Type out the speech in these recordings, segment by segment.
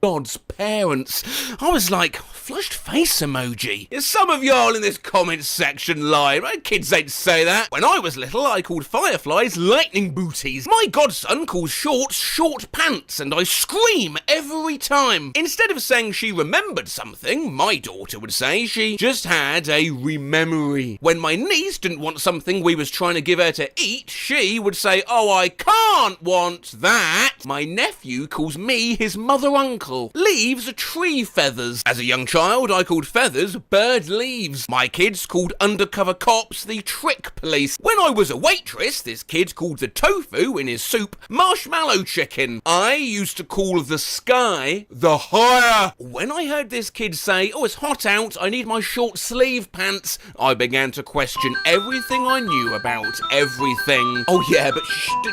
God's parents. I was like, flushed face emoji. Is some of y'all in this comments section lying? My kids ain't say that. When I was little, I called fireflies lightning booties. My godson calls shorts short pants, and I scream every time. Instead of saying she remembered something, my daughter would say she just had a rememory. When my niece didn't want something we was trying to give her to eat, she would say, oh, I can't want that. My nephew calls me his mother-uncle. Leaves are tree feathers. As a young child, I called feathers bird leaves. My kids called undercover cops the trick police. When I was a waitress, this kid called the tofu in his soup marshmallow chicken. I used to call the sky the higher. When I heard this kid say, oh, it's hot out, I need my short sleeve pants, I began to question everything I knew about everything. Oh yeah, but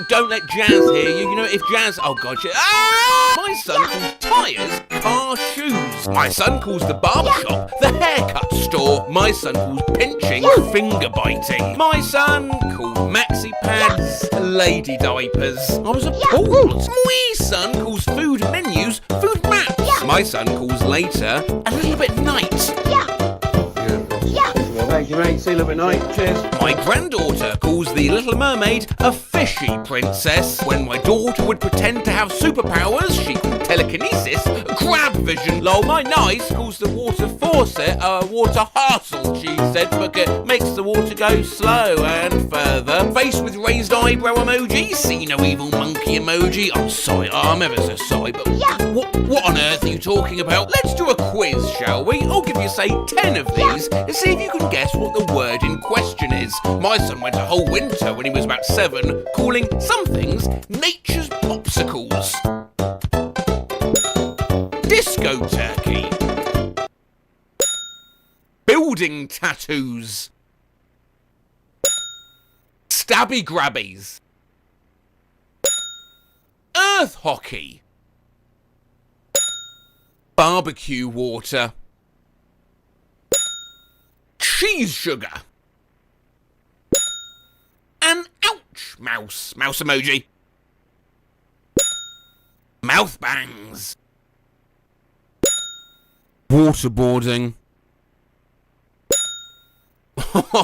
don't let Jazz hear you. You know, if Jazz... Oh god, my son calls tires car shoes. My son calls the barbershop the haircut store. My son calls pinching finger biting. My son called maxi pads lady diapers. I was appalled. My son calls food menus food maps. My son calls later a little bit night. Thank you, mate. See you a little bit night. Cheers. My granddaughter calls the Little Mermaid a fishy princess. When my daughter would pretend to have superpowers, she called telekinesis crab vision. Lol, my niece calls the water faucet a water hassle, she said, because it makes the water go slow and further. Face with raised eyebrow emoji, see no evil monkey emoji. I'm sorry, I'm ever so sorry, but what on earth are you talking about? Let's do a quiz, shall we? I'll give you, say, 10 of these and see if you can guess what the word in question is. My son went a whole winter when he was about 7 calling some things nature's popsicles. Disco turkey. Building tattoos. Stabby grabbies. Earth hockey. Barbecue water. Cheese sugar. An ouch mouse emoji. Mouth bangs. Waterboarding.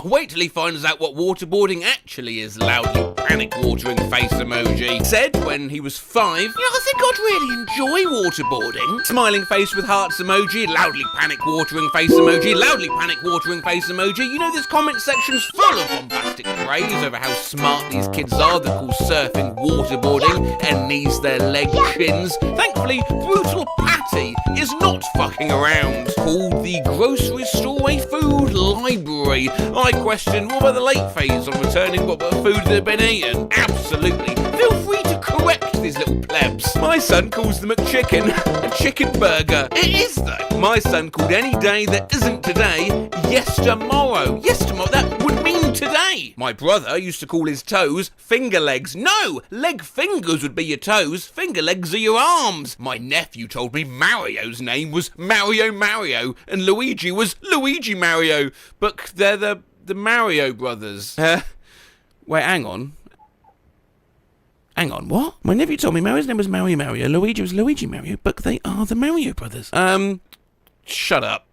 Wait till he finds out what waterboarding actually is. Loudly panic watering face emoji. Said when he was 5, yeah, I think I'd really enjoy waterboarding. Smiling face with hearts emoji. Loudly panic watering face emoji. Loudly panic watering face emoji. You know, this comment section's full of bombastic praise over how smart these kids are that call surfing waterboarding and knees their leg chins. Thankfully, Brutal Patty is not fucking around. Called the grocery store a food library. I question, what about the late phase on returning what food that had been eaten? Absolutely. Feel free to correct these little plebs. My son calls the McChicken a chicken burger. It is though. My son called any day that isn't today yestermorrow. Yestermorrow, that would mean today. My brother used to call his toes finger legs. No, leg fingers would be your toes. Finger legs are your arms. My nephew told me Mario's name was Mario and Luigi was Luigi Mario. But they're the Mario brothers. Wait, hang on. Hang on, what? My nephew told me Mario's name was Mario, Luigi was Luigi Mario, but they are the Mario brothers. Shut up.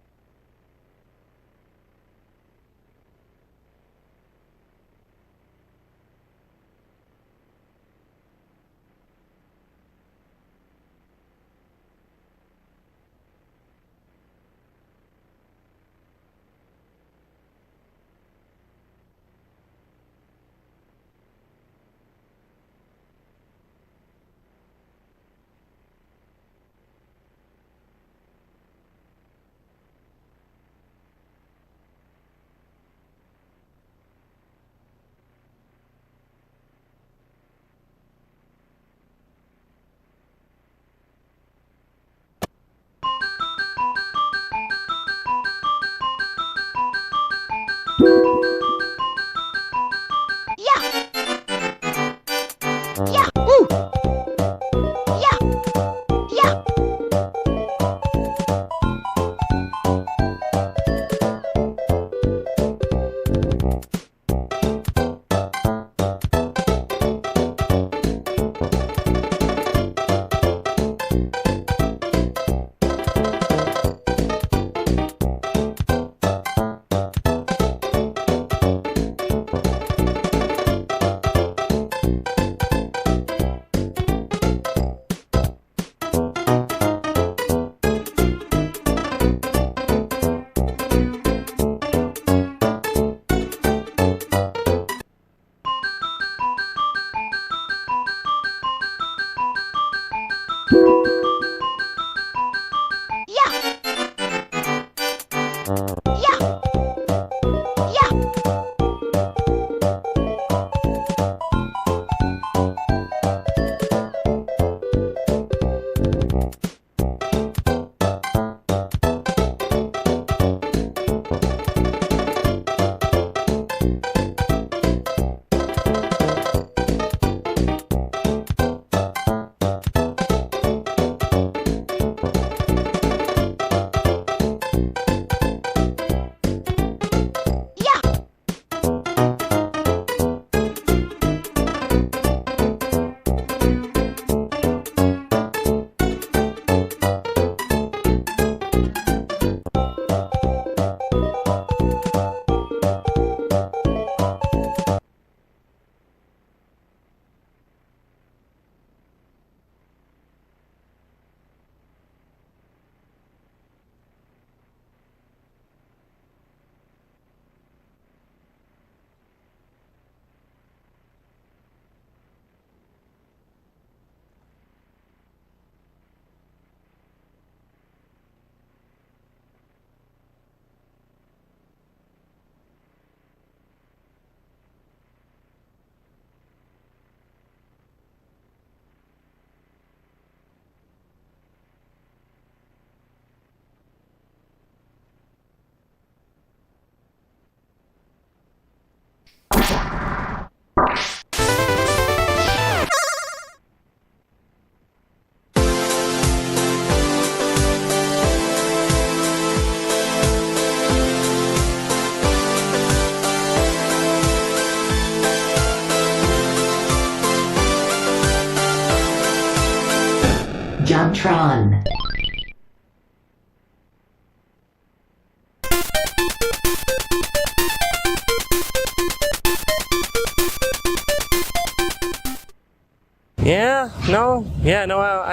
Jumptron.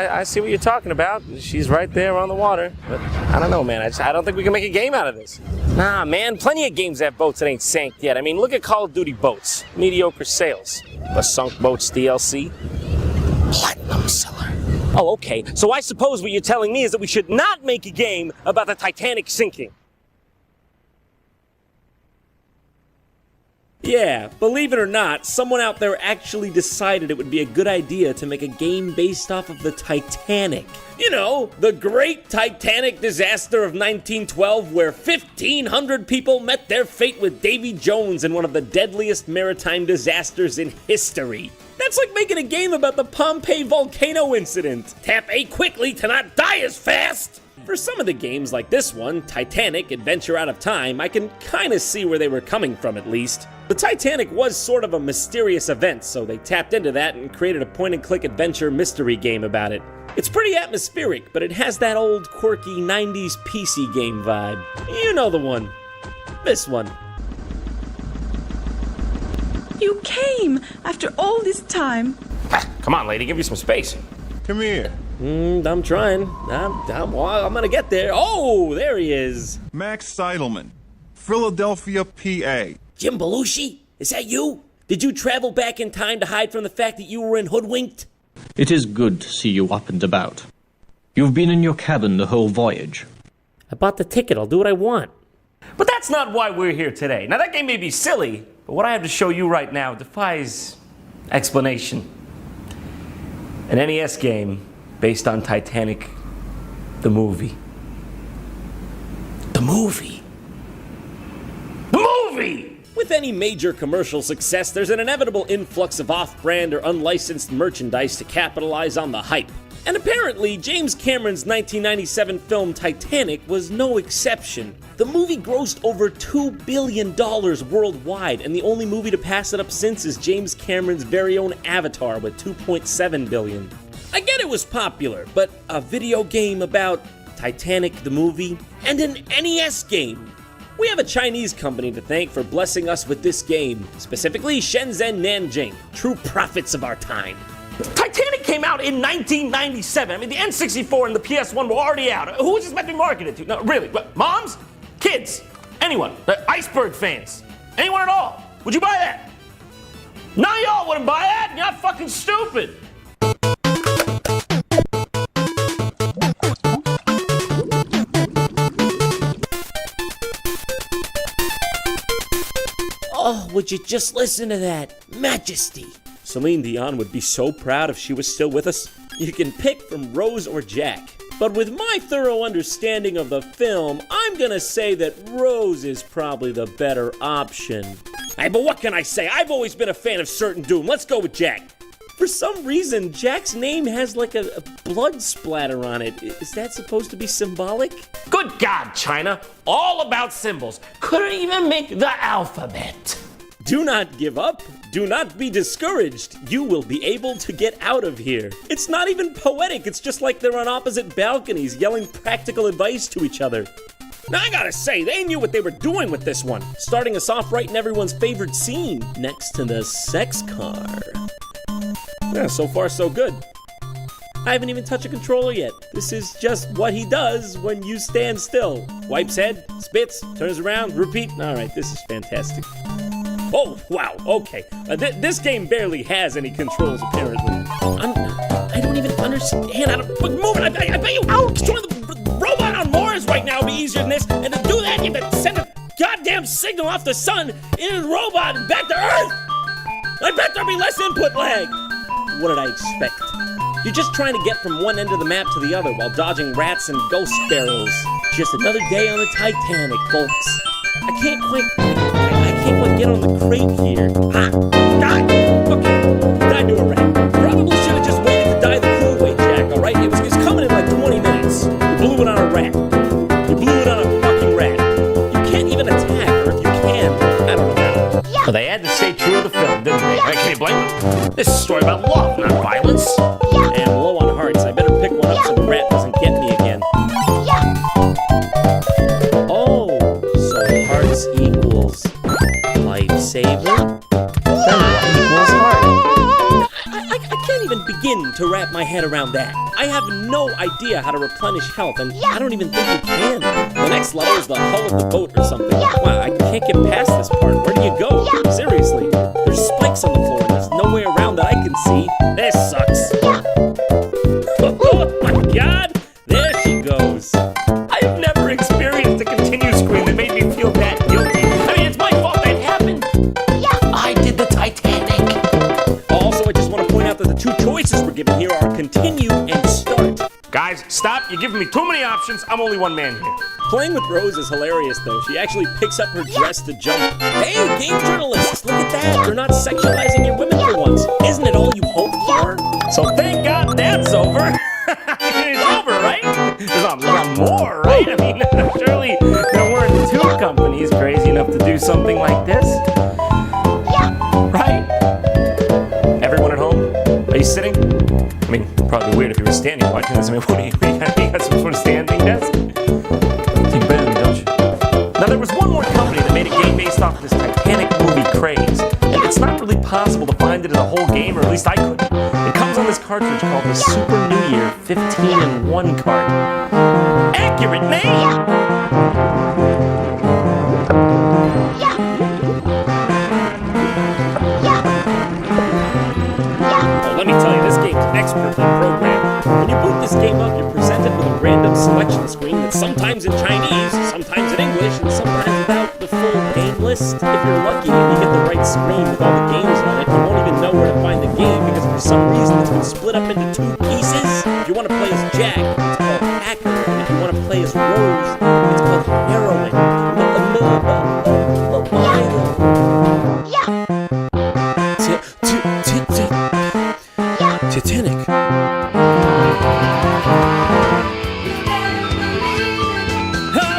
I see what you're talking about. She's right there on the water. But I don't know, man. I don't think we can make a game out of this. Nah, man, plenty of games have boats that ain't sank yet. I mean, look at Call of Duty boats. Mediocre sales. The Sunk Boats DLC. Platinum seller. Oh, okay. So I suppose what you're telling me is that we should not make a game about the Titanic sinking. Yeah, believe it or not, someone out there actually decided it would be a good idea to make a game based off of the Titanic. You know, the great Titanic disaster of 1912 where 1,500 people met their fate with Davy Jones in one of the deadliest maritime disasters in history. That's like making a game about the Pompeii volcano incident. Tap A quickly to not die as fast! For some of the games like this one, Titanic, Adventure Out of Time, I can kinda see where they were coming from at least. The Titanic was sort of a mysterious event, so they tapped into that and created a point-and-click adventure mystery game about it. It's pretty atmospheric, but it has that old, quirky 90s PC game vibe. You know the one. This one. You came after all this time. Come on, lady, give me some space. Come here. I'm trying. I'm gonna get there. Oh, there he is. Max Seidelman, Philadelphia, PA. Jim Belushi? Is that you? Did you travel back in time to hide from the fact that you were in Hoodwinked? It is good to see you up and about. You've been in your cabin the whole voyage. I bought the ticket. I'll do what I want. But that's not why we're here today. Now, that game may be silly, but what I have to show you right now defies explanation. An NES game based on Titanic, the movie. The movie? The movie! With any major commercial success, there's an inevitable influx of off-brand or unlicensed merchandise to capitalize on the hype. And apparently, James Cameron's 1997 film Titanic was no exception. The movie grossed over $2 billion worldwide, and the only movie to pass it up since is James Cameron's very own Avatar with $2.7 billion. I get it was popular, but a video game about Titanic the movie and an NES game. We have a Chinese company to thank for blessing us with this game, specifically Shenzhen Nanjing, true prophets of our time. Titanic came out in 1997. I mean, the N64 and the PS1 were already out. Who was this meant to be marketed to? No, really, what, moms? Kids? Anyone? Iceberg fans? Anyone at all? Would you buy that? None of y'all wouldn't buy that. You're not fucking stupid. Oh, would you just listen to that? Majesty. Celine Dion would be so proud if she was still with us. You can pick from Rose or Jack. But with my thorough understanding of the film, I'm gonna say that Rose is probably the better option. Hey, but what can I say? I've always been a fan of Certain Doom. Let's go with Jack. For some reason, Jack's name has like a blood splatter on it. Is that supposed to be symbolic? Good God, China. All about symbols. Couldn't even make the alphabet. Do not give up. Do not be discouraged. You will be able to get out of here. It's not even poetic. It's just like they're on opposite balconies yelling practical advice to each other. Now, I gotta say, they knew what they were doing with this one. Starting us off right in everyone's favorite scene, next to the sex car. Yeah, so far so good. I haven't even touched a controller yet. This is just what he does when you stand still. Wipes head, spits, turns around, repeat. Alright, this is fantastic. Oh, wow, okay. This game barely has any controls, apparently. I don't even understand how to move it. I bet you controlling the robot on Mars right now would be easier than this. And to do that, you have to send a goddamn signal off the sun into the robot and back to Earth. I bet there'll be less input lag. What did I expect? You're just trying to get from one end of the map to the other while dodging rats and ghost barrels. Just another day on the Titanic, folks. I can't quite get on the crate here. God! Okay, died to a rat. Probably should have just waited to die the cool way, Jack, alright? It was coming in like 20 minutes. You blew it on a rat. You blew it on a fucking rat. You can't even attack, or if you can, I don't know. Yeah. Well, they had to stay true to the film, didn't they? Yeah. Can you blame them? This is a story about love, not violence. Yeah. And low on hearts. I better pick one up so begin to wrap my head around that. I have no idea how to replenish health, and I don't even think you can. The next level is the hull of the boat or something. Wow, I can't get past this part. Where do you go? Seriously, there's spikes on the floor, and there's no way around that I can see. This sucks. Oh my god, there she goes. I've never experienced a continue screen that made me feel that guilty. I mean, it's my fault that happened. I did the Titanic. Also, I just want to point out that the two choices we're given here are continue and start. Guys, stop. You're giving me too many options. I'm only one man here. Playing with Rose is hilarious, though. She actually picks up her dress to jump. Hey, game journalists, look at that. They're not sexualizing your women for once. Isn't it all you hoped for? So thank God that's over. It's over, right? There's a lot more, right? I mean, surely there weren't two companies crazy enough to do something like this. Right? Everyone at home? Are you sitting? I mean, probably weird if you were standing watching this. I mean, what do you got some sort of standing desk? Think better than me, don't you? Now, there was one more company that made a game based off of this Titanic movie craze, and it's not really possible to find it as a whole game, or at least I couldn't. It comes on this cartridge called the Super New Year 15-in-1 card. Accurate name! Let me tell you, this game's expertly programmed. When you boot this game up, you're presented with a random selection screen that's sometimes in Chinese, sometimes in English, and sometimes without the full game list. If you're lucky and you get the right screen with all the games on it, you won't even know where to find the game because for some reason it's been split up into two pieces. If you want to play as Jack, it's called Hacker, and if you want to play as Rose, it's called Heroine. Titanic. I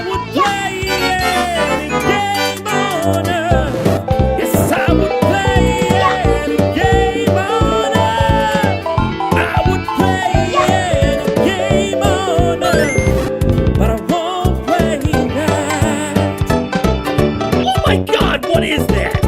would play any game on earth. Yes, I would play any game on earth. I would play any game on earth, but I won't play that. Oh my God, what is that? I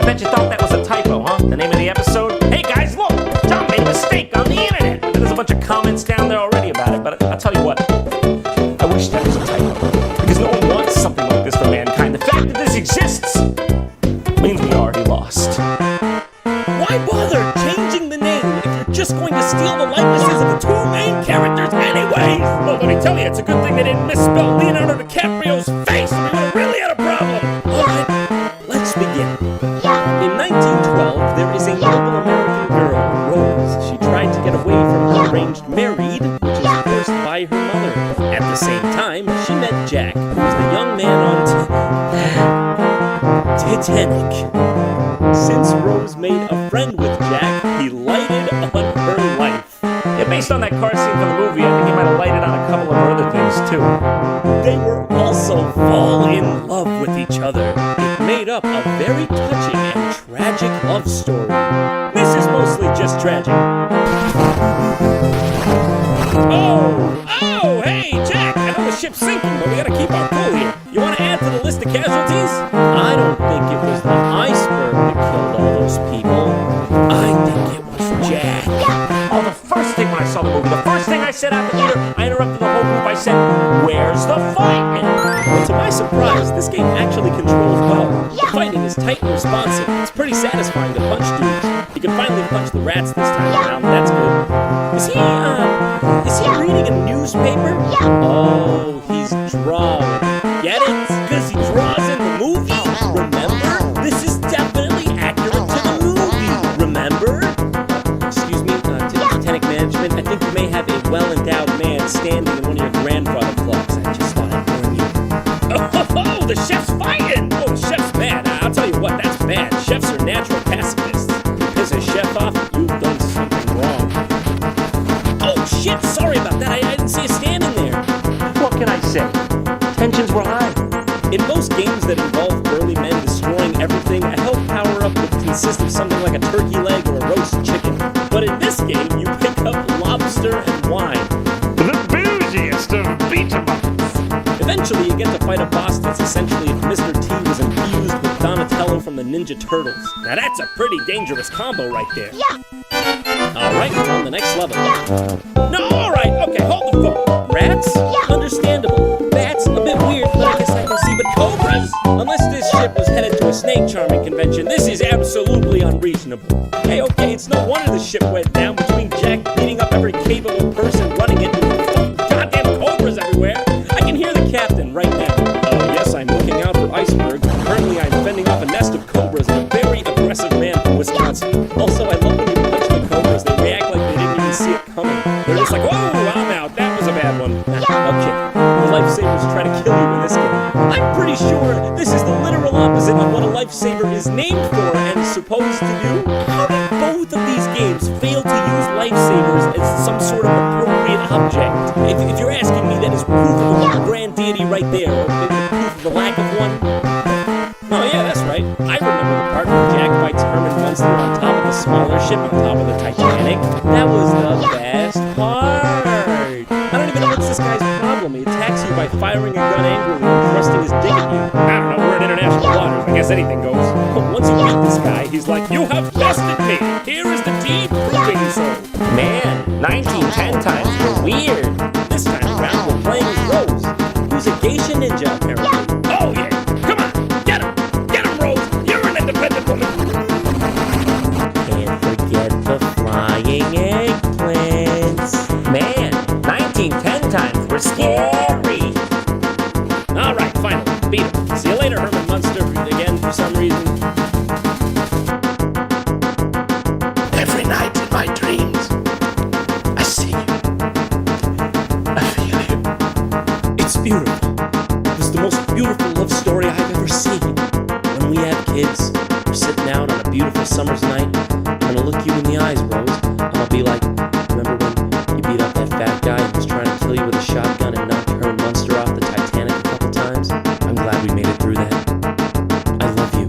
bet you thought that was a typo, huh? The name of the episode? Hey guys, look! John made a mistake on the internet! There's a bunch of comments down there already about it, but I'll tell you what. I wish that was a typo. Because no one wants something like this for mankind. The fact that this exists means we already lost. Why bother changing the name if you're just going to steal the likenesses of the two main characters anyways? Well, let me tell you, it's a good thing they didn't misspell Leonardo DiCaprio's face, or we would have really had a problem. All right, let's begin. In 1912, there is a noble American girl, Rose. She tried to get away from her arranged married, which was forced by her mother. At the same time, she met Jack, who was the young man on Titanic. Since Rose made a friend with Jack, he lighted on her life. Yeah, based on that car scene from the movie, I think he might have lighted on a couple of her other things, too. They were also fall in love with each other. It made up a very touching and tragic love story. This is mostly just tragic. Oh, hey, Jack! I know the ship's sinking, but we gotta keep our cool here. You wanna add to the list of casualties? I don't think it was the iceberg that killed all those people. I think it was Jack. Oh, the first thing when I saw the movie, the first thing I said after theater, I interrupted the whole group. I said, "Where's the fight?" Well, to my surprise, this game actually controls well. The fighting is tight and responsive. It's pretty satisfying to punch dudes. You can finally punch the rats this time around. That's good. Is he reading a newspaper? Oh, he's drawing. Get it? Because he draws in the movie? Remember? This is definitely accurate to the movie. Remember? Excuse me, Titanic management, I think you may have a well-endowed man standing in one of your grandfather clocks. I just thought I'd warn you. Oh, the chef's fighting! Oh, the chef's mad. I'll tell you what, that's bad. Chefs are natural pacifists. You piss a chef off, you've done something wrong. Oh, shit, sorry about that. I didn't see you standing there. What can I say? Tensions were high. In most games that involve burly men destroying everything, a health power-up would consist of something like a turkey leg or a roast chicken. But in this game, you pick up lobster and wine. The bougiest of beat-em-ups. Eventually, you get to fight a boss that's essentially if Mr. T was infused with Donatello from the Ninja Turtles. Now that's a pretty dangerous combo right there. Yeah. Alright, it's on the next level. Yeah. No, alright, okay, hold the phone. Rats? Yeah. Understandable. Bats? A bit weird, but I guess I can see. But cobras? Unless this ship was headed to a snake charming convention, this is absolutely unreasonable. Hey, okay, it's no wonder the ship went down between Jack beating up every capable person running into goddamn cobras everywhere. I can hear the captain right now. Yes, I'm looking out for icebergs. Currently, I'm fending off a nest of cobras and a very aggressive man from Wisconsin. Also, I love when you punch the cobras. They react like they didn't even see it coming. They're just like, whoa, I'm out. That was a bad one. Okay, the lifesavers try to kill you in this game. I'm pretty sure this is the literal opposite of what a lifesaver is named for and supposed to do. How did both of these games fail to use lifesavers as some sort of appropriate object? If you're asking me, that is proof of a grand deity right there, or maybe proof of the lack of one. Oh yeah, that's right. I remember the part where Jack fights Herman Munster on top of a smaller ship on top of the Titanic. That was the best part. I don't even know what's this guy's problem. He attacks you by firing a gun angrily and thrusting his dick at you. I don't know, we're in international waters. I guess anything goes. But once you beat this guy, he's like, you have bested me. Here is the deed proving so. Man, 1910 times were weird. This time around, we're playing as Rose, who's a geisha ninja, apparently. Oh yeah, come on, get him, Rose. You're an independent woman. Can't forget the flying eggplants. Man, 1910 times were scary. All right, finally, beat him. See you later, Herman Munster, again for some reason. Every night in my dreams, I see you. I feel you. It's beautiful. It's the most beautiful love story I've ever seen. When we have kids, we're sitting out on a beautiful summer's night. I'm gonna look you in the eyes, Rose, and I'll be like, remember when you beat up that fat guy who was trying to kill you with a shotgun and knocked Herman Munster off the Titanic a couple times? I'm glad we made it through that. I love you.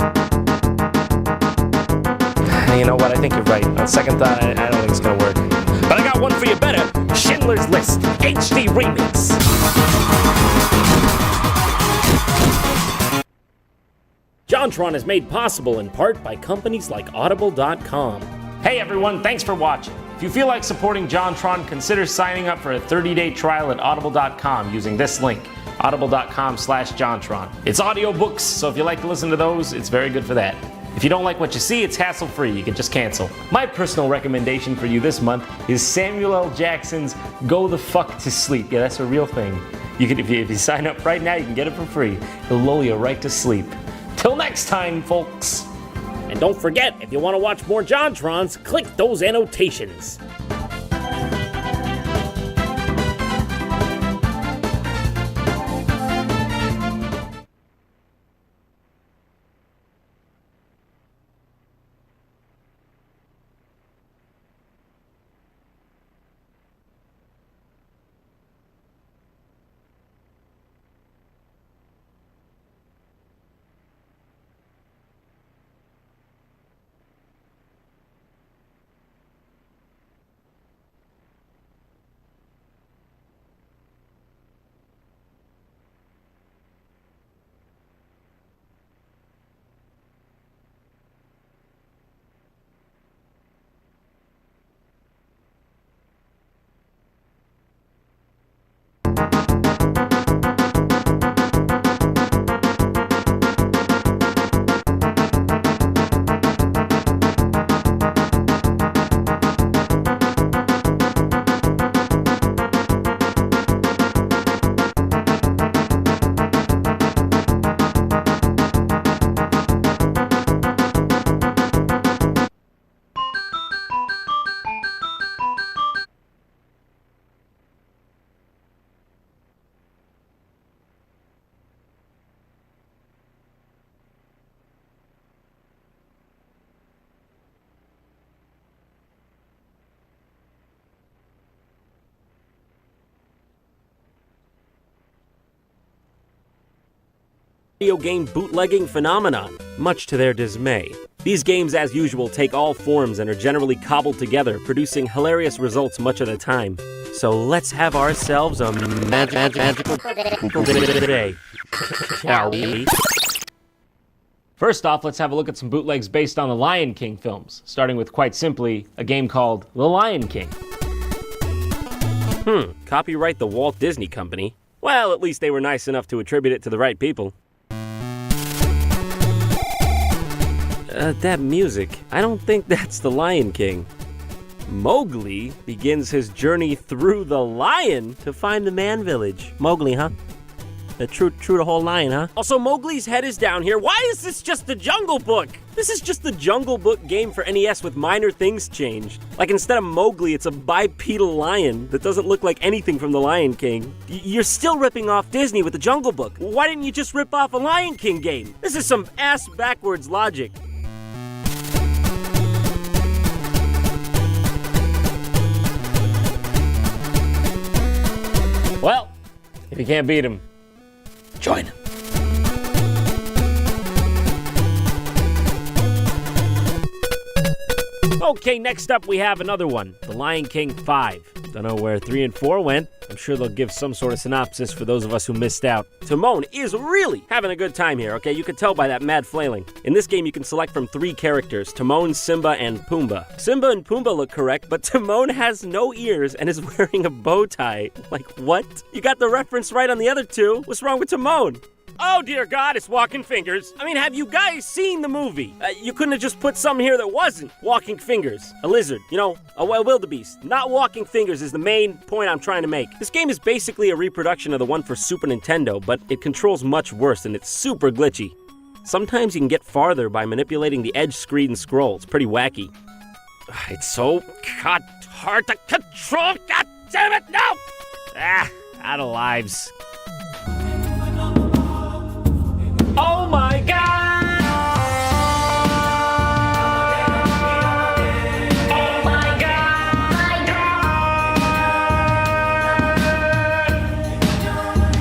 You know what? I think you're right. On second thought, I don't think it's gonna work. But I got one for you better. Schindler's List HD Remix. JonTron is made possible in part by companies like Audible.com. Hey everyone, thanks for watching. If you feel like supporting JonTron, consider signing up for a 30-day trial at Audible.com using this link, audible.com/JonTron. It's audiobooks, so if you like to listen to those, it's very good for that. If you don't like what you see, it's hassle-free. You can just cancel. My personal recommendation for you this month is Samuel L. Jackson's Go the Fuck to Sleep. Yeah, that's a real thing. You can, if you sign up right now, you can get it for free. It'll lull you right to sleep. Till next time, folks. And don't forget, if you want to watch more JonTrons, click those annotations. Video game bootlegging phenomenon, much to their dismay. These games, as usual, take all forms and are generally cobbled together, producing hilarious results much of the time. So let's have ourselves a magical day, shall we? First off, let's have a look at some bootlegs based on the Lion King films, starting with, quite simply, a game called The Lion King. Copyright the Walt Disney Company. Well, at least they were nice enough to attribute it to the right people. That music, I don't think that's the Lion King. Mowgli begins his journey through the lion to find the man village. Mowgli, huh? True to whole lion, huh? Also, Mowgli's head is down here. Why is this just the Jungle Book? This is just the Jungle Book game for NES with minor things changed. Like, instead of Mowgli, it's a bipedal lion that doesn't look like anything from the Lion King. You're still ripping off Disney with the Jungle Book. Why didn't you just rip off a Lion King game? This is some ass-backwards logic. Well, if you can't beat him, Join. Okay, next up we have another one, The Lion King 5. Don't know where 3 and 4 went. I'm sure they'll give some sort of synopsis for those of us who missed out. Timon is really having a good time here, okay? You can tell by that mad flailing. In this game, you can select from 3 characters, Timon, Simba, and Pumbaa. Simba and Pumbaa look correct, but Timon has no ears and is wearing a bow tie. Like, what? You got the reference right on the other 2. What's wrong with Timon? Oh, dear God, it's Walking Fingers. I mean, have you guys seen the movie? You couldn't have just put something here that wasn't Walking Fingers. A lizard, you know, a wildebeest. Not Walking Fingers is the main point I'm trying to make. This game is basically a reproduction of the one for Super Nintendo, but it controls much worse and it's super glitchy. Sometimes you can get farther by manipulating the edge screen scroll. It's pretty wacky. It's so hard to control. God damn it, no! Out of lives. Oh my God! Oh my God!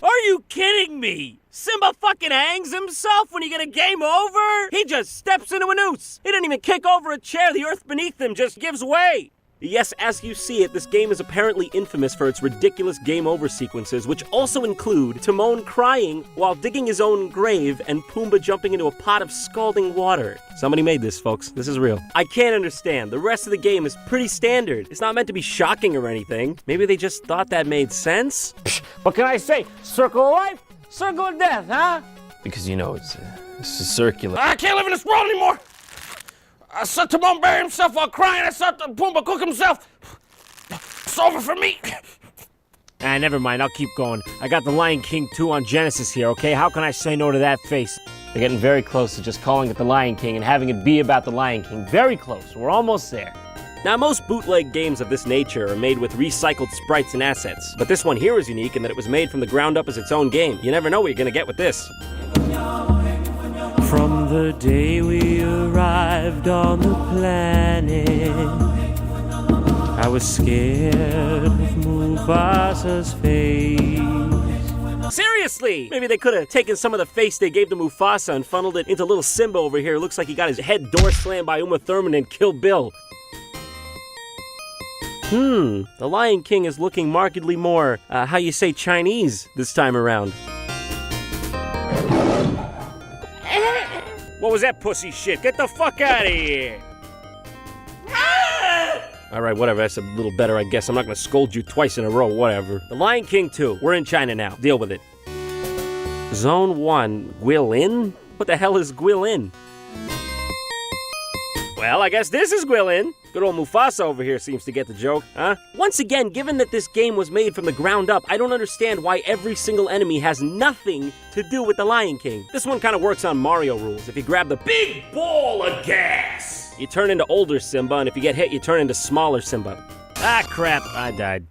Are you kidding me? Simba fucking hangs himself when you get a game over? He just steps into a noose. He didn't even kick over a chair. The earth beneath him just gives way. Yes, as you see it, this game is apparently infamous for its ridiculous game over sequences, which also include Timon crying while digging his own grave and Pumbaa jumping into a pot of scalding water. Somebody made this, folks. This is real. I can't understand. The rest of the game is pretty standard. It's not meant to be shocking or anything. Maybe they just thought that made sense? What can I say? Circle of life, circle of death, huh? Because, you know, it's circular. I can't live in this world anymore! I saw Timon bury himself while crying. I saw Pumbaa cook himself. It's over for me. Never mind. I'll keep going. I got The Lion King 2 on Genesis here, okay? How can I say no to that face? They're getting very close to just calling it The Lion King and having it be about The Lion King. Very close. We're almost there. Now, most bootleg games of this nature are made with recycled sprites and assets. But this one here is unique in that it was made from the ground up as its own game. You never know what you're gonna get with this. From the day we arrived on the planet, I was scared of Mufasa's face. Seriously! Maybe they could have taken some of the face they gave to Mufasa and funneled it into little Simba over here. Looks like he got his head door slammed by Uma Thurman and Kill Bill. The Lion King is looking markedly more, how you say, Chinese this time around. What was that pussy shit? Get the fuck out of here! Alright, whatever, that's a little better, I guess. I'm not gonna scold you twice in a row, whatever. The Lion King 2. We're in China now. Deal with it. Zone 1. Guilin? What the hell is Guilin? Well, I guess this is Guilin. Good old Mufasa over here seems to get the joke, huh? Once again, given that this game was made from the ground up, I don't understand why every single enemy has nothing to do with the Lion King. This one kind of works on Mario rules. If you grab the big ball of gas, you turn into older Simba, and if you get hit, you turn into smaller Simba. Ah, crap, I died.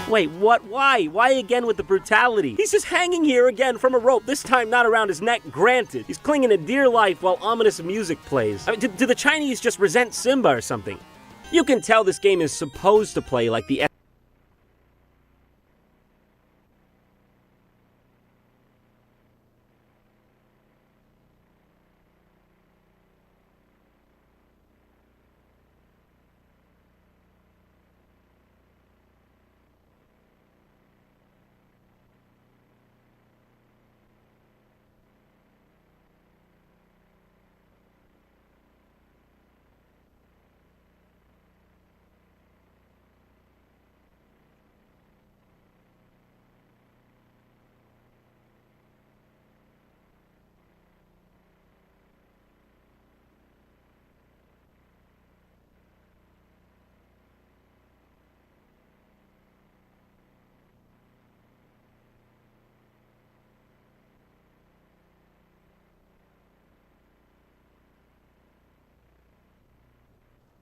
Wait, what? Why? Why again with the brutality? He's just hanging here again from a rope, this time not around his neck, granted. He's clinging to dear life while ominous music plays. I mean, do the Chinese just resent Simba or something? You can tell this game is supposed to play like the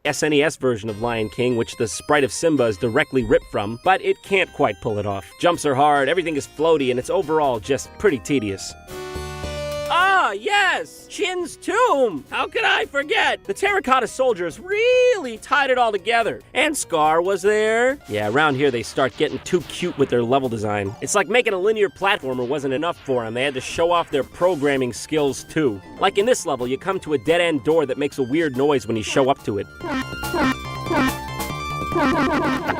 SNES version of Lion King, which the sprite of Simba is directly ripped from, but it can't quite pull it off. Jumps are hard, everything is floaty, and it's overall just pretty tedious. Ah, yes! Chin's tomb! How could I forget? The terracotta soldiers really tied it all together. And Scar was there. Yeah, around here they start getting too cute with their level design. It's like making a linear platformer wasn't enough for them. They had to show off their programming skills too. Like in this level, you come to a dead-end door that makes a weird noise when you show up to it.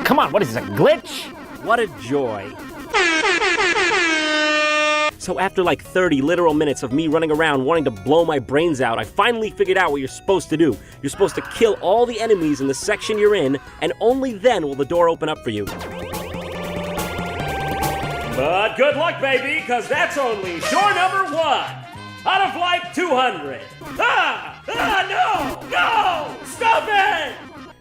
Come on, what is this, a glitch? What a joy. So after like 30 literal minutes of me running around wanting to blow my brains out, I finally figured out what you're supposed to do. You're supposed to kill all the enemies in the section you're in, and only then will the door open up for you. But good luck, baby, because that's only door number 1 out of like 200. No! Stop it!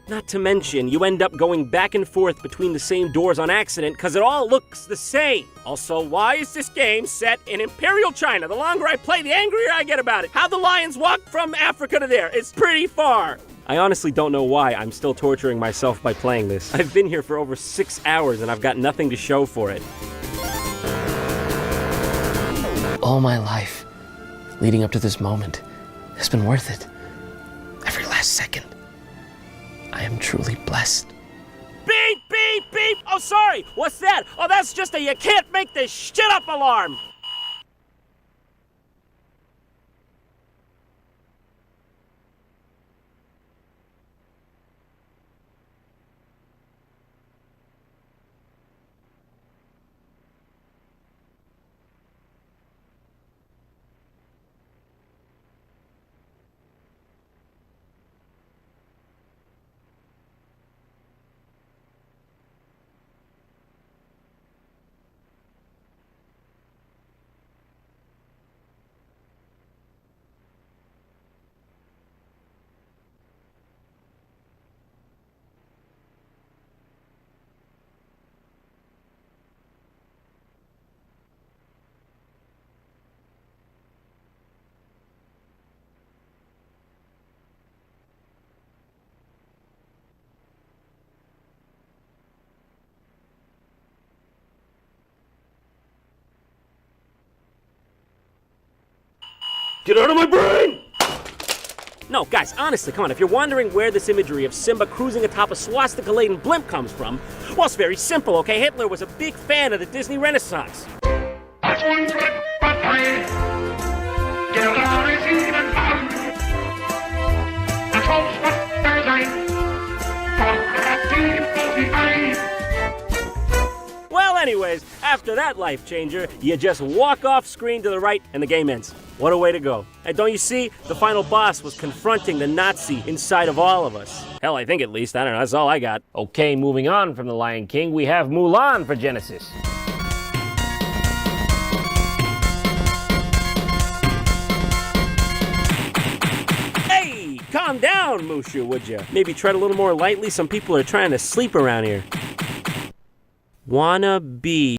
Not to mention, you end up going back and forth between the same doors on accident because it all looks the same. Also, why is this game set in Imperial China? The longer I play, the angrier I get about it. How the lions walk from Africa to there? It's pretty far. I honestly don't know why I'm still torturing myself by playing this. I've been here for over 6 hours and I've got nothing to show for it. All my life, leading up to this moment, has been worth it. Every last second. I am truly blessed. Beep, beep, beep! Oh, sorry! What's that? Oh, that's just a you can't make this shit up alarm! Get out of my brain! No, guys, honestly, come on. If you're wondering where this imagery of Simba cruising atop a swastika-laden blimp comes from, well, it's very simple, okay? Hitler was a big fan of the Disney Renaissance. Well, anyways, after that life changer, you just walk off screen to the right and the game ends. What a way to go. And don't you see? The final boss was confronting the Nazi inside of all of us. Hell, I think at least. I don't know. That's all I got. Okay, moving on from The Lion King, we have Mulan for Genesis. Hey, calm down, Mushu, would you? Maybe tread a little more lightly. Some people are trying to sleep around here. Wanna be